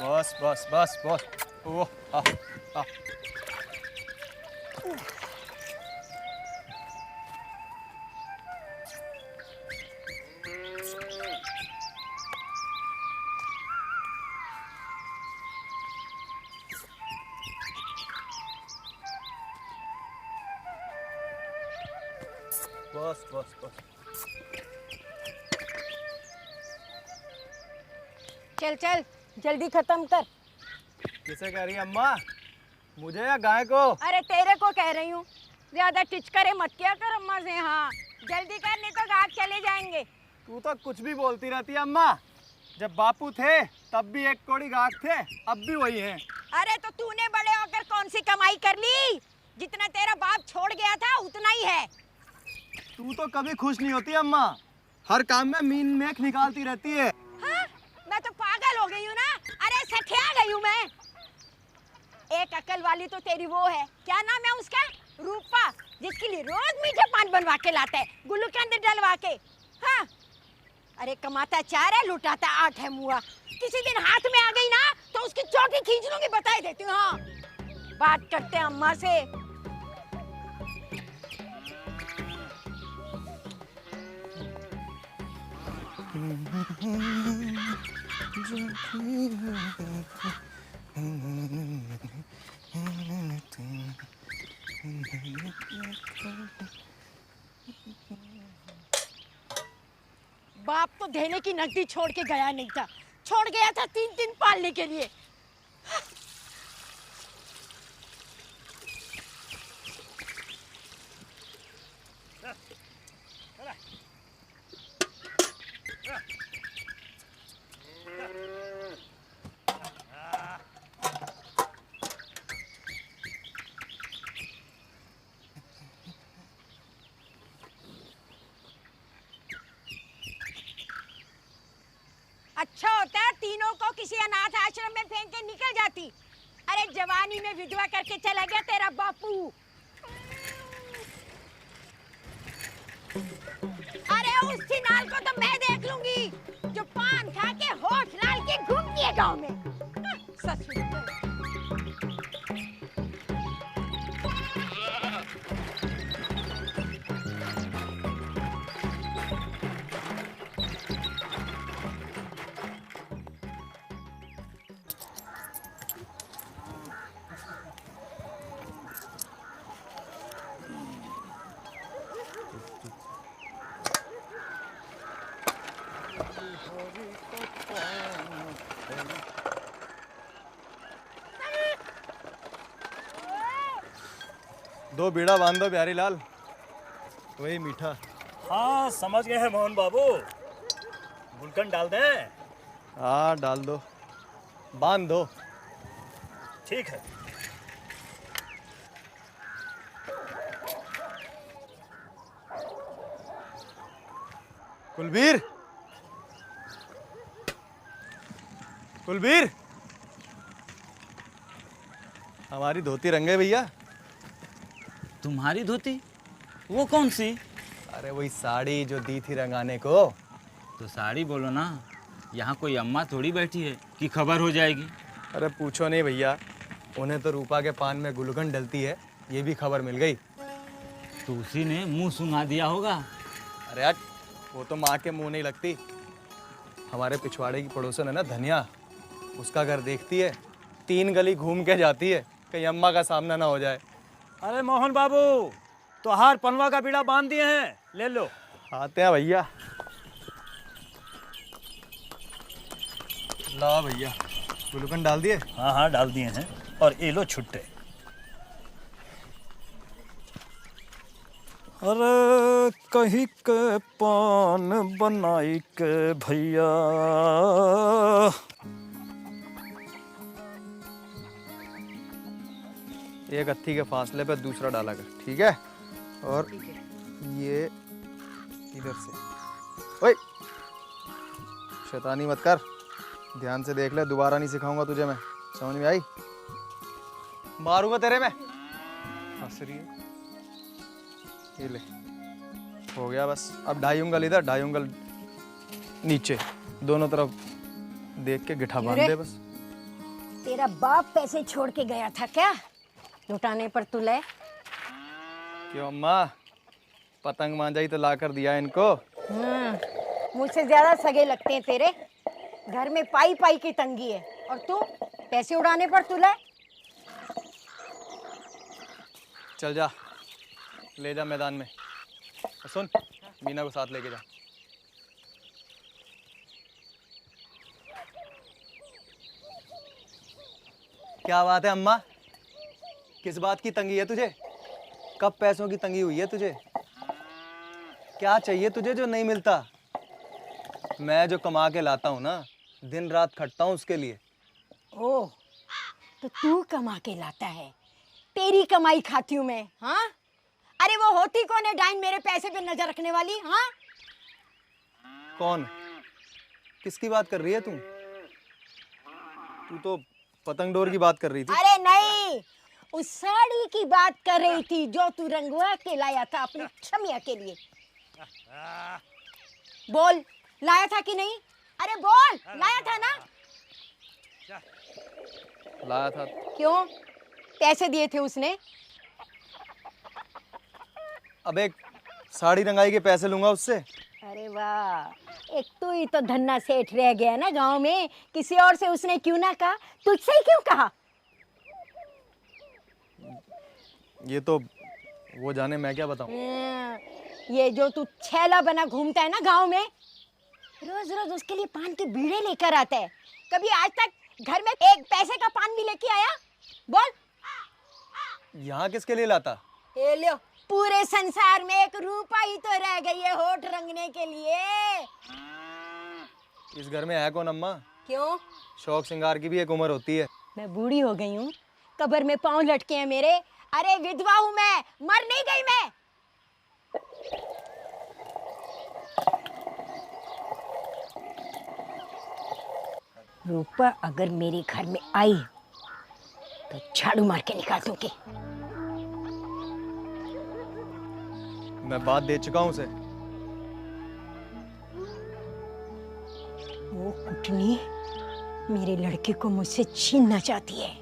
बस बस बस बस। ओह आ, आ। बस बस बस। चल चल जल्दी खत्म कर। किसे कह रही है अम्मा, मुझे या गाय को? अरे तेरे को कह रही हूँ, ज्यादा टिचकरे मत किया कर अम्मा से। हाँ जल्दी कर नहीं तो घाट चले जाएंगे। तू तो कुछ भी बोलती रहती है अम्मा। जब बापू थे तब भी एक कोड़ी गाहक थे, अब भी वही हैं। अरे तो तूने बड़े होकर कौन सी कमाई कर ली? जितना तेरा बाप छोड़ गया था उतना ही है। तू तो कभी खुश नहीं होती अम्मा, हर काम में मीन मेख निकालती रहती है। हाँ? मैं तो पागल हो गई हूँ ना। अरे सठिया गई हूँ मैं। एक अकल वाली तो तेरी वो है, क्या नाम है उसका, रूपा, जिसके लिए रोज मीठे पान बनवा के लाता है, गुलकंद डलवा के। हाँ अरे कमाता 4 है, लुटाता 8 है मुआ। किसी दिन हाथ में आ गई ना तो उसकी चौकी खींच लूंगी, बता देती हूँ। हाँ बात करते हैं अम्मा से। बाप तो धेले की नकदी छोड़ के गया नहीं था, छोड़ गया था 3 पालने के लिए। अच्छा होता है तीनों को किसी अनाथ आश्रम में फेंक के निकल जाती। अरे जवानी में विधवा करके चला गया तेरा बापू। अरे उस सिनाल को तो मैं देख लूंगी, जो पान खा के होठ लाल के घूमती है गांव में। ससुर दो बीड़ा बांध दो प्यारी लाल, वही मीठा। हाँ समझ गए हैं मोहन बाबू, गुलकंद डाल दें? हाँ डाल दो, बांध दो। ठीक है। कुलबीर, कुलबीर, हमारी धोती रंगे भैया। तुम्हारी धोती? वो कौन सी? अरे वही साड़ी जो दी थी रंगाने को। तो साड़ी बोलो ना, यहाँ कोई अम्मा थोड़ी बैठी है कि खबर हो जाएगी। अरे पूछो नहीं भैया, उन्हें तो रूपा के पान में गुलकंद डलती है, ये भी खबर मिल गई। तो उसी ने मुंह सुंघा दिया होगा। अरे यार वो तो माँ के मुंह नहीं लगती। हमारे पिछवाड़े की पड़ोसन है ना धनिया, उसका घर देखती है, 3 गली घूम के जाती है, कहीं अम्मा का सामना ना हो जाए। अरे मोहन बाबू, तो हार पनवा का बीड़ा बांध दिए हैं, ले लो। आते हैं भैया। ला भैया, गुलकंद डाल दिए? हाँ हाँ डाल दिए हैं, और ये लो छुट्टे। अरे कहीं के पान बनाई के भैया, एक अत्थी के फासले पे दूसरा डाला कर, ठीक है? और ये इधर से। ओए शैतानी मत कर, ध्यान से देख ले, दोबारा नहीं सिखाऊंगा तुझे मैं, समझ में आई? मारूंगा तेरे में। हंस रही है, ये ले, हो गया बस। अब 2.5 उंगल इधर, 2.5 उंगल नीचे, दोनों तरफ देख के गिठा बांध दे बस। तेरा बाप पैसे छोड़ के गया था क्या लुटाने पर तू ले? क्यों अम्मा, पतंग मांझा ही तो ला कर दिया इनको। मुझसे ज्यादा सगे लगते हैं तेरे। घर में पाई पाई की तंगी है और तू पैसे उड़ाने पर तू ले। चल जा, ले जा मैदान में। और सुन, मीना को साथ लेके जा। क्या बात है अम्मा, किस बात की तंगी है तुझे? कब पैसों की तंगी हुई है तुझे? क्या चाहिए तुझे जो नहीं मिलता? मैं जो कमा के लाता हूँ ना, दिन रात खटता हूँ उसके लिए। ओह, तो तू कमा के लाता है, तेरी कमाई खाती हूँ मैं। हाँ, अरे वो होती कौन है डाइन मेरे पैसे पे नजर रखने वाली? हाँ, कौन? किसकी बात कर रही है तू? तू तो पतंग डोर की बात कर रही थी। अरे नहीं, उस साड़ी की बात कर रही थी जो तू रंगवा के लाया था अपनी छमिया के लिए। बोल, लाया था कि नहीं? अरे बोल, लाया था ना? लाया था। क्यों? पैसे दिए थे उसने? अब एक साड़ी रंगाई के पैसे लूंगा उससे। अरे वाह, एक तू ही तो धन्ना सेठ रह गया ना गांव में। किसी और से उसने क्यों ना कहा, तुझसे ही क्यों कहा? ये तो वो जाने, मैं क्या बताऊं। ये जो तू छैला बना घूमता है ना गांव में, रोज रोज उसके लिए पान के बीड़े लेकर आता है। कभी आज तक घर में एक पैसे का पान भी लेके आया? बोल। यहाँ किसके लिए लाता? ये लो, पूरे संसार में एक रूपा ही तो रह गई है होठ रंगने के लिए। इस घर में है कौन अम्मा? क्यों? शौक श्रृंगार की भी एक उम्र होती है। मैं बूढ़ी हो गई हूँ, कब्र में पांव लटके हैं मेरे। अरे विधवा हूँ मैं, मर नहीं गई मैं। रूपा अगर मेरे घर में आई तो झाड़ू मार के निकाल दूंगी। मैं बात दे चुका हूँ उसे। वो कुटनी मेरे लड़के को मुझसे छीनना चाहती है।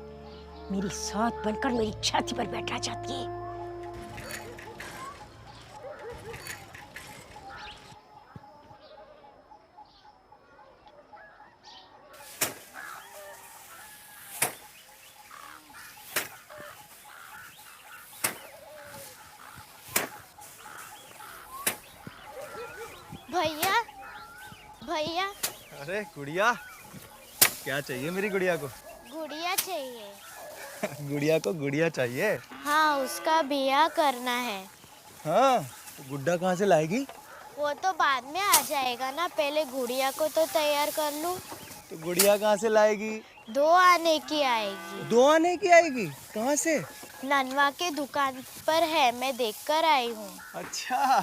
मेरी साथ बनकर मेरी छाती पर बैठना चाहती है। भैया भैया, अरे गुड़िया, क्या चाहिए मेरी गुड़िया को? गुड़िया चाहिए। गुड़िया को गुड़िया चाहिए? हाँ, उसका ब्याह करना है। हाँ, तो गुड्डा कहाँ से लाएगी? वो तो बाद में आ जाएगा ना, पहले गुड़िया को तो तैयार कर लूं। तो गुड़िया कहाँ से लाएगी? 2 आने की आएगी। 2 आने की आएगी? कहाँ से? ननवा के दुकान पर है, मैं देख कर आई हूँ। अच्छा,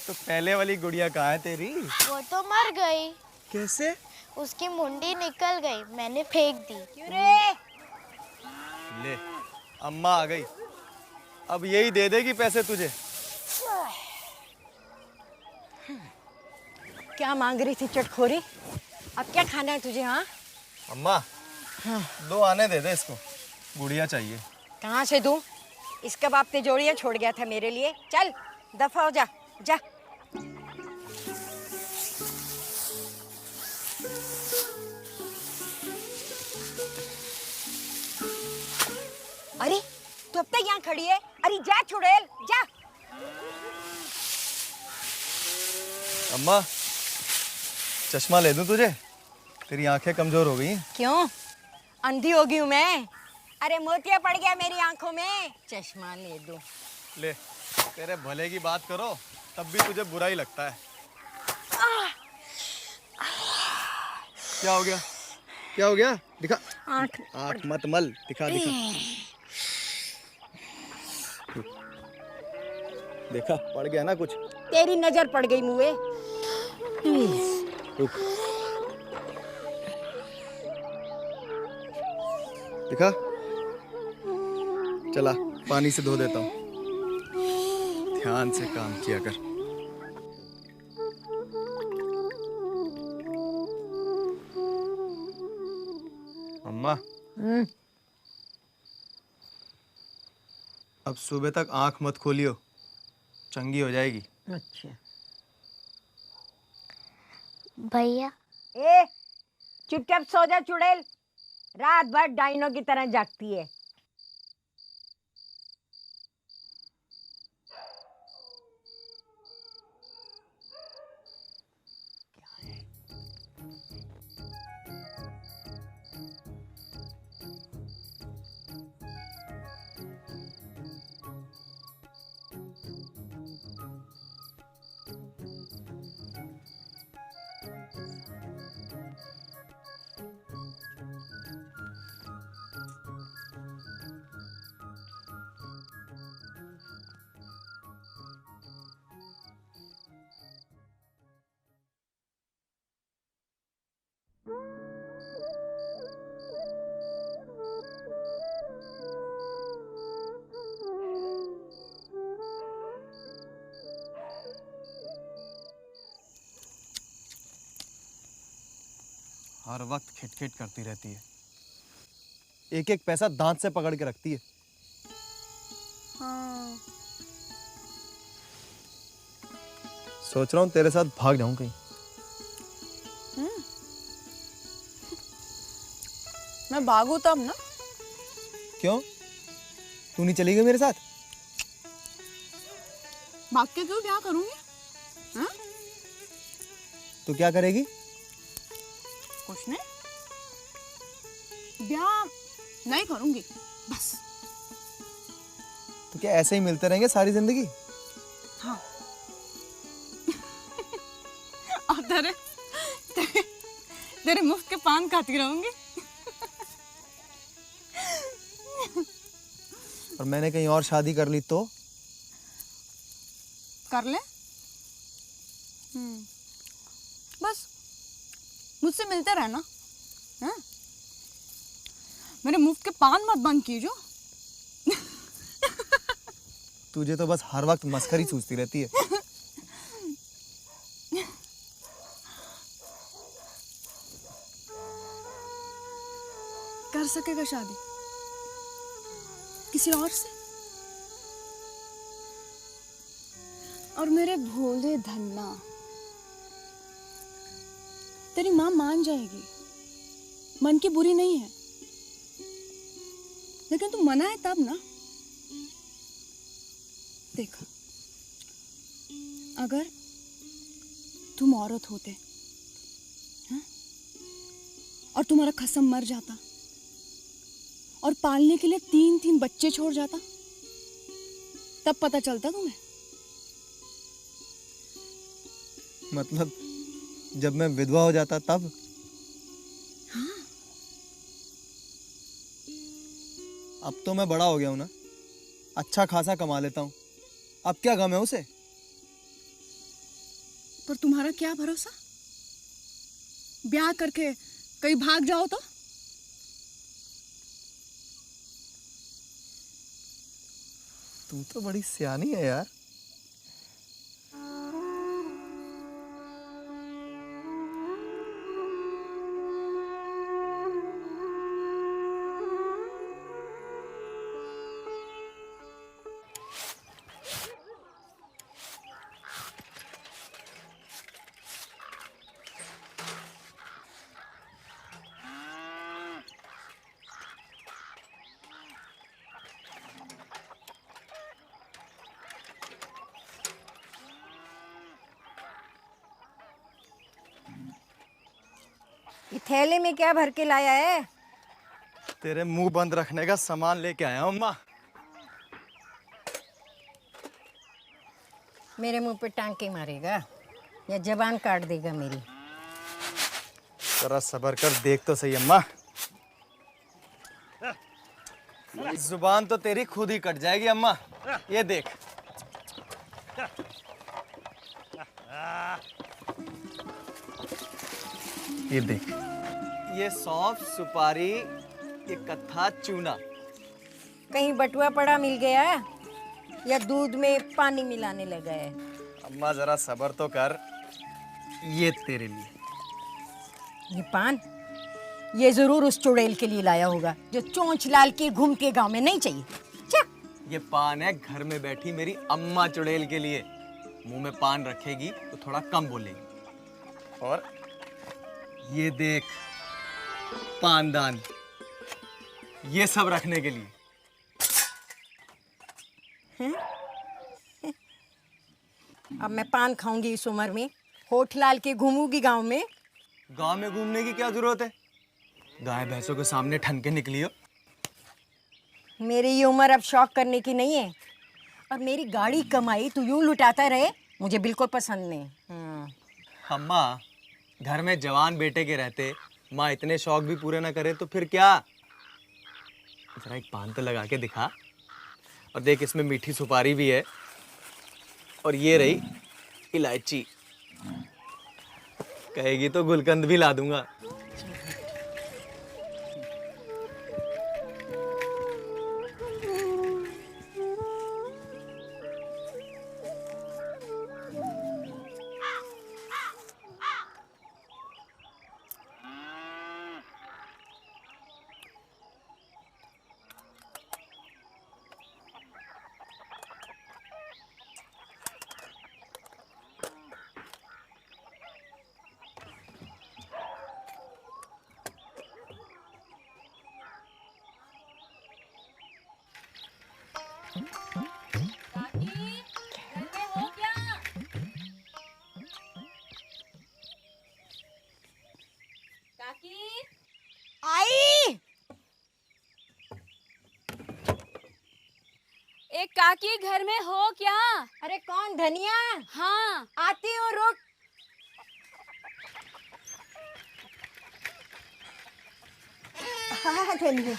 तो पहले वाली गुड़िया कहाँ है तेरी? वो तो मर गई। कैसे? उसकी मुंडी निकल गई, मैंने फेंक दी। क्यों रे? ले, अम्मा आ गई। अब यही दे देगी पैसे तुझे। क्या मांग रही थी चटखोरी? अब क्या खाना है तुझे? हाँ, अम्मा, 2 आने दे दे इसको, गुड़िया चाहिए। कहाँ से दूं? इसका बाप तिजोरियां छोड़ गया था मेरे लिए। चल दफा हो जा, जा। अरे तू अब तक यहाँ खड़ी है? अरे जा चुड़ैल, जा। अम्मा, चश्मा ले दूं तुझे? तेरी आंखें कमजोर हो गई। क्यों? अंधी हो गई हूँ मैं? अरे मोतिया पड़ गया मेरी आंखों में, चश्मा ले दूं। ले, तेरे भले की बात करो तब भी तुझे बुरा ही लगता है। क्या हो गया? क्या हो गया? दिखा। आँख मत मल, दिखा दिखा। देखा, पड़ गया ना कुछ? तेरी नजर पड़ गई मुँहे। रुक, दिखा। चला, पानी से धो देता हूँ। ध्यान से काम किया कर। अम्मा, अब सुबह तक आंख मत खोलियो, चंगी हो जाएगी। अच्छा। भैया ए चुपचाप सो जा चुड़ैल, रात भर डाइनो की तरह जागती है। हर वक्त खिटखिट करती रहती है, एक एक पैसा दांत से पकड़ के रखती है। हाँ। सोच रहा हूँ तेरे साथ भाग जाऊं कहीं। मैं भागू तब ना। क्यों, तू नहीं चली गई मेरे साथ? भाग के क्यों ब्याह करूंगी? हाँ? तो क्या करेगी? कुछ नहीं, ब्याह नहीं करूंगी बस। तो क्या ऐसे ही मिलते रहेंगे सारी जिंदगी? हाँ। और तेरे मुफ्त के पान खाती रहूंगी। और मैंने कहीं और शादी कर ली तो? कर ले। बस मुझसे मिलते रहना। हाँ? मेरे मुफ्त के पान मत बंद कीजिए। तुझे तो बस हर वक्त मस्करी सूझती रहती है। कर सकेगा शादी किसी और से? और मेरे भोले धन्ना, तेरी माँ मान जाएगी, मन की बुरी नहीं है, लेकिन तू मना है तब ना। देख, अगर तुम औरत होते, हाँ? और तुम्हारा खसम मर जाता और पालने के लिए 3-3 बच्चे छोड़ जाता, तब पता चलता तुम्हें। मतलब जब मैं विधवा हो जाता तब? हाँ। अब तो मैं बड़ा हो गया हूं ना, अच्छा खासा कमा लेता हूं, अब क्या गम है उसे? पर तुम्हारा क्या भरोसा, ब्याह करके कहीं भाग जाओ तो? तू तो बड़ी सियानी है यार। ये थैले में क्या भर के लाया है? तेरे मुंह बंद रखने का सामान लेके आया हूं अम्मा। मेरे मुंह पे टांके मारेगा या जबान काट देगा मेरी? जरा सब्र कर, देख तो सही अम्मा। जुबान तो तेरी खुद ही कट जाएगी अम्मा, ये देख। ये देख, ये सौंफ, सुपारी, ये कत्था, चूना। कहीं बटुआ पड़ा मिल गया या दूध में पानी मिलाने लगा है? अम्मा जरा सब्र तो कर, ये तेरे लिए। ये पान? ये जरूर उस चुड़ैल के लिए लाया होगा जो चोंच लाल के घूम के गांव में नहीं चाहिए। क्या? ये पान है घर में बैठी मेरी अम्मा चुड़ैल के लिए। मुंह में पान रखेगी तो थोड़ा कम बोलेगी। और ये देख पानदान, ये सब रखने के लिए। अब मैं पान खाऊंगी इस उम्र में, होठ लाल के घूमूंगी गांव में। गांव में घूमने की क्या जरूरत है? गाय भैंसों के सामने ठन के निकली हो। मेरी ये उम्र अब शौक करने की नहीं है। और मेरी गाड़ी कमाई तू यूं लुटाता रहे, मुझे बिल्कुल पसंद नहीं। अम्मा, घर में जवान बेटे के रहते माँ इतने शौक भी पूरे ना करे तो फिर क्या? जरा एक पान तो लगा के दिखा। और देख, इसमें मीठी सुपारी भी है और ये रही इलायची। कहेगी तो गुलकंद भी ला दूंगा। आई एक काकी घर में हो क्या? अरे कौन? धनिया? हाँ। आती हूँ, रुक। हाँ धनिया।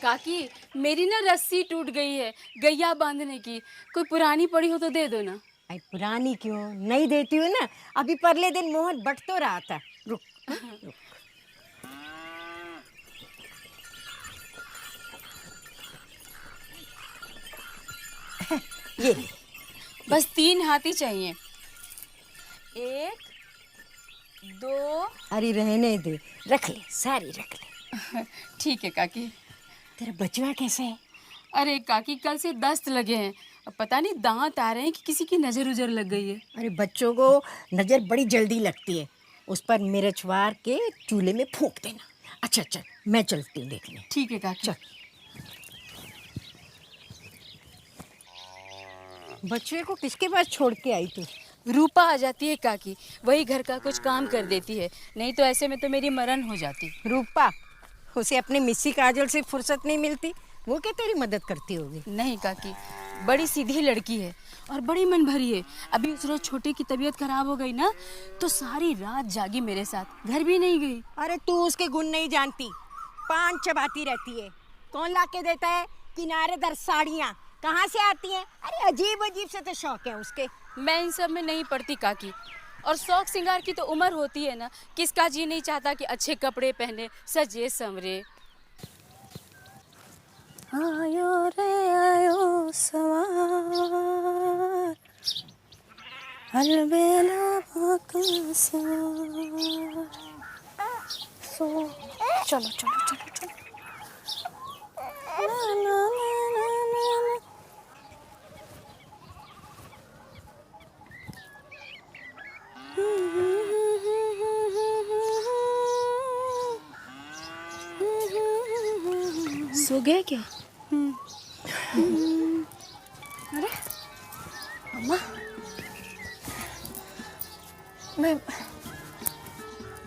काकी मेरी ना रस्सी टूट गई है गैया बांधने की, कोई पुरानी पड़ी हो तो दे दो ना। आई पुरानी क्यों नहीं देती हूँ ना, अभी परले दिन मोहन बट तो रहा था। रुक रुक। ये ले। बस 3 हाथी चाहिए। 1 2। अरे रहने दे, रख ले, सारी रख ले। ठीक है काकी। तेरा बचवा कैसे है? अरे काकी कल से दस्त लगे हैं, अब पता नहीं दांत आ रहे हैं कि किसी की नजर उजर लग गई है। अरे बच्चों को नजर बड़ी जल्दी लगती है, उस पर मिर्चवार के चूल्हे में फूंक देना। अच्छा अच्छा, मैं चलती हूँ देखने। ठीक है काकी। चल। बच्चे को किसके पास छोड़ के आई तू? रूपा आ जाती है काकी, वही घर का कुछ काम कर देती है, नहीं तो ऐसे में तो मेरी मरण हो जाती। रूपा? उसे अपने मिस्सी काजल से फुर्सत नहीं मिलती, वो क्या तेरी मदद करती होगी? नहीं काकी, बड़ी सीधी लड़की है और बड़ी मन भरी है। अभी उस रोज छोटे की तबीयत खराब हो गई ना, तो सारी रात जागी मेरे साथ, घर भी नहीं गई। अरे तू उसके गुण नहीं जानती, पान चबाती रहती है। कौन ला के देता है किनारेदार साड़ियाँ? कहाँ से आती हैं? अरे अजीब अजीब से तो शौक है उसके। मैं इन सब में नहीं पड़ती काकी, और शौक श्रृंगार की तो उम्र होती है ना, किसका जी नहीं चाहता कि अच्छे कपड़े पहने, सजे संवरे। आयो रे आयो सवार, अलबेला बाका सवार। सो चलो चलो चलो चलो। ला, ला, ला, ला, ला, ला। सो गया क्या? अरे अम्मा, मैं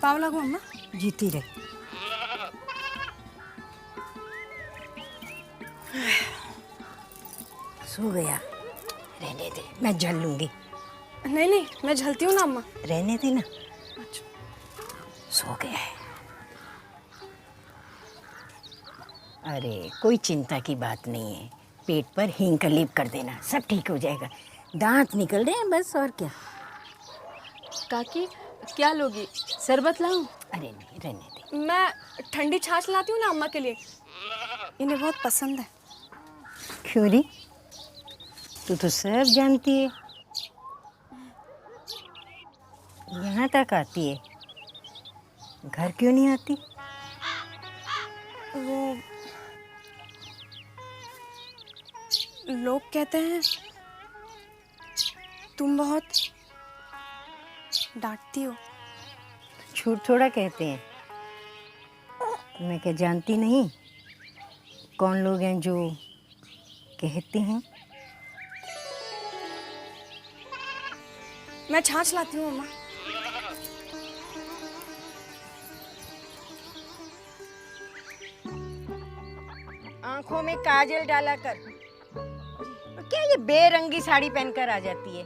पाव लागू अम्मा? जीती रहे। सो गया? रहने दे, मैं झल लूंगी। नहीं नहीं, मैं झलती हूँ ना अम्मा। रहने दे ना। अच्छा। सो गया है। अरे कोई चिंता की बात नहीं है, पेट पर हींग का लेप कर देना, सब ठीक हो जाएगा। दांत निकल रहे हैं बस, और क्या। काकी क्या लोगी, शरबत लाऊं? अरे नहीं, रहने दे। मैं ठंडी छाछ लाती हूँ ना अम्मा के लिए, इन्हें बहुत पसंद है। क्यों री, तू तो सब जानती है। यहाँ तक आती है, घर क्यों नहीं आती? वो लोग कहते हैं तुम बहुत डांटती हो। झूठ थोड़ा कहते हैं। मैं क्या जानती नहीं कौन लोग हैं जो कहते हैं। मैं छाछ लाती हूँ अम्मा। आंखों में काजल डाला कर। और क्या ये बेरंगी साड़ी पहनकर आ जाती है?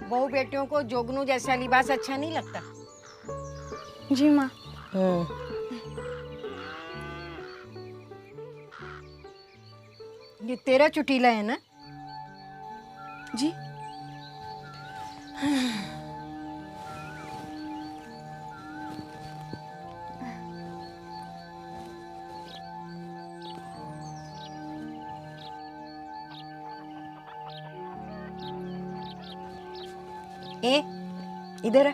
बहू बेटियों को जोगनू जैसा लिबास अच्छा नहीं लगता। जी माँ। ये तेरा चुटीला है ना? जी। ए, इधर आ।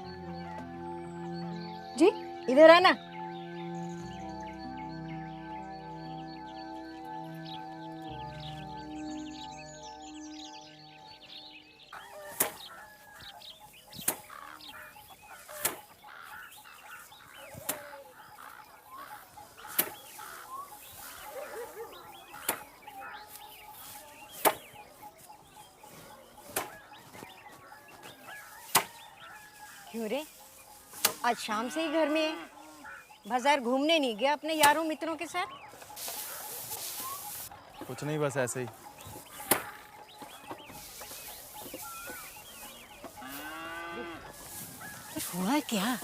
जी। इधर आ ना। क्यों रे, आज शाम से ही घर में है? बाजार घूमने नहीं गया अपने यारों मित्रों के साथ? कुछ नहीं, बस ऐसे ही। हुआ क्या?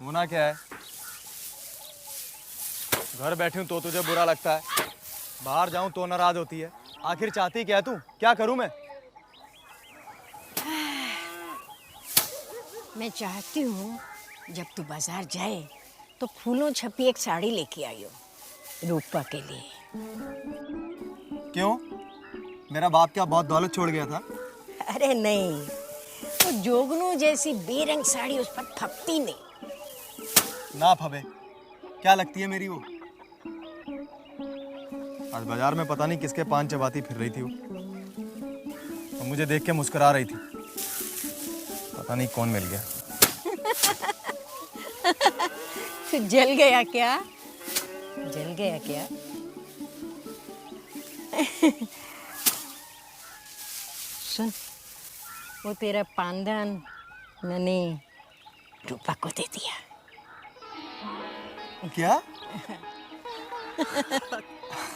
होना क्या है? घर बैठी हूँ तो तुझे बुरा लगता है, बाहर जाऊं तो नाराज होती है। आखिर चाहती क्या है तू? क्या करूं मैं? मैं चाहती हूँ जब तू बाजार जाए तो फूलों छपी एक साड़ी लेके आई हो रूपा के लिए। क्यों? मेरा बाप क्या बहुत दौलत छोड़ गया था? अरे नहीं, वो जोगनू जैसी बेरंग साड़ी उस पर फपती नहीं। ना फबे, क्या लगती है मेरी वो? आज बाजार में पता नहीं किसके पान चबाती फिर रही थी वो, और मुझे देख के मुस्कुरा रही थी। पता नहीं कौन मिल गया। तू जल गया क्या? जल गया क्या? सुन, वो तेरा पानदान मैंने रूपा को दे दिया। क्या?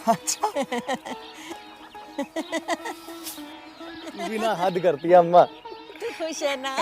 अच्छा, तू भी ना हद करती है अम्मा। तू खुश है ना?